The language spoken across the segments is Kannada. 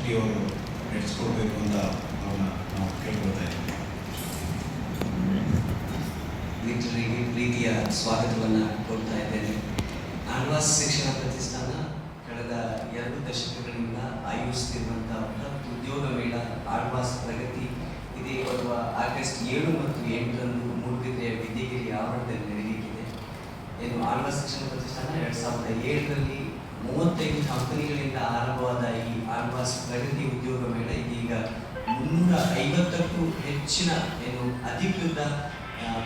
ಶೆಟ್ಟಿಯವರು ನಡೆಸ್ಕೊಡ್ಬೇಕು ಅಂತ ಅವ್ರನ್ನ ನಾವು ಕೇಳ್ಕೊಳ್ತಾ ಇದ್ದೀವಿ. ವೀಕ್ಷಕರಿಗೆ ಪ್ರೀತಿಯ ಸ್ವಾಗತವನ್ನು ಕೊಡ್ತಾ ಇದ್ದೇನೆ. ಆಳ್ವಾಸ್ ಶಿಕ್ಷಣ ಪ್ರತಿಷ್ಠಾನ ಕಳೆದ 2 ದಶಕಗಳಿಂದ ಆಯೋಜಿಸುತ್ತಿರುವಂತಹ ಬೃಹತ್ ಉದ್ಯೋಗ ಮೇಳ ಆಳ್ವಾಸ್ ಪ್ರಗತಿ ಇದೇ ಬರುವ ಆಗಸ್ಟ್ 7 ಮತ್ತು 8ರಂದು ಮೂಡುಬಿದಿರೆಯ ವಿದ್ಯಾಗಿರಿ ಆವರಣದಲ್ಲಿ ನಡೆಯಲಿಕ್ಕಿದೆ. ಏನು ಆಳ್ವಾಸ್ ಶಿಕ್ಷಣ ಪ್ರತಿಷ್ಠಾನ 2007ರಲ್ಲಿ 35 ಕಂಪನಿಗಳಿಂದ ಆರಂಭವಾದ ಈ ಆಳ್ವಾಸ್ ಪ್ರಗತಿ ಉದ್ಯೋಗ ಮೇಳ ಇದೀಗ 350ಕ್ಕೂ ಹೆಚ್ಚಿನ ಅಧಿಕೃತ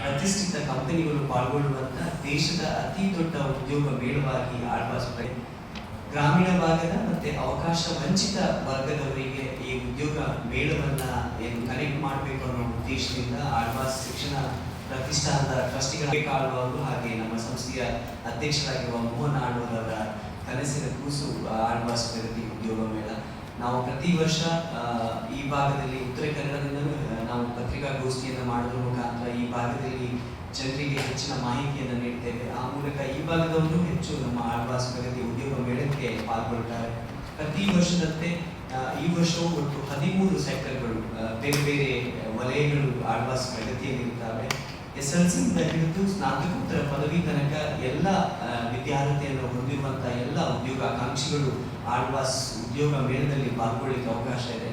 ಪ್ರತಿಷ್ಠಿತ ಕಂಪನಿಗಳು ಪಾಲ್ಗೊಳ್ಳುವಂಥ ದೇಶದ ಅತಿ ದೊಡ್ಡ ಉದ್ಯೋಗ ಮೇಳವಾಗಿ ಆಳ್ವಾಸ್ ಗ್ರಾಮೀಣ ಭಾಗದ ಮತ್ತು ಅವಕಾಶ ವಂಚಿತ ವರ್ಗದವರಿಗೆ ಈ ಉದ್ಯೋಗ ಮೇಳವನ್ನ ಕನೆಕ್ಟ್ ಮಾಡಬೇಕು ಅನ್ನೋ ಉದ್ದೇಶದಿಂದ ಆಳ್ವಾಸ್ ಶಿಕ್ಷಣ ಪ್ರತಿಷ್ಠಾನದ ಟ್ರಸ್ಟಿಗಳ ಆಳ್ವಾರು ಹಾಗೆ ನಮ್ಮ ಸಂಸ್ಥೆಯ ಅಧ್ಯಕ್ಷರಾಗಿರುವ ಮೋಹನ್ ಆಳ್ವಾರವರ ಕನಸಿನ ಕೂಸು ಆಳ್ವಾಸ್ ಪ್ರಗತಿ ಉದ್ಯೋಗ ಮೇಳ. ನಾವು ಪ್ರತಿ ವರ್ಷ ಈ ಭಾಗದಲ್ಲಿ ಉತ್ತರ ಕನ್ನಡದಿಂದಲೂ ನಾವು ಪತ್ರಿಕಾಗೋಷ್ಠಿಯನ್ನು ಮಾಡೋದ್ರ ಮುಖಾಂತರ ಈ ಭಾಗದಲ್ಲಿ ಜನರಿಗೆ ಹೆಚ್ಚಿನ ಮಾಹಿತಿಯನ್ನು ನೀಡ್ತೇವೆ. ಆ ಮೂಲಕ ಈ ಭಾಗದವರು ಹೆಚ್ಚು ನಮ್ಮ ಆಳ್ವಾಸ್ ಪ್ರಗತಿ ಉದ್ಯೋಗ ಮೇಳಕ್ಕೆ ಪಾಲ್ಗೊಳ್ಳುತ್ತಾರೆ. ಪ್ರತಿ ವರ್ಷದಂತೆ ಈ ವರ್ಷವೂ ಒಟ್ಟು 13 ಸೆಕ್ಟರ್ಗಳು ಬೇರೆ ಬೇರೆ ವಲಯಗಳು ಆಳ್ವಾಸ್ ಪ್ರಗತಿಯಲ್ಲಿರುತ್ತವೆ. SLCಯಿಂದ ಹಿಡಿದು ಸ್ನಾತಕೋತ್ತರ ಪದವಿ ತನಕ ಎಲ್ಲ ವಿದ್ಯಾರ್ಹತೆಯನ್ನು ಹೊಂದಿರುವಂತಹ ಎಲ್ಲ ಉದ್ಯೋಗಾಕಾಂಕ್ಷಿಗಳು ಆಳ್ವಾಸ್ ಉದ್ಯೋಗ ಮೇಳದಲ್ಲಿ ಪಾಲ್ಗೊಳ್ಳಿಕ್ಕೆ ಅವಕಾಶ ಇದೆ.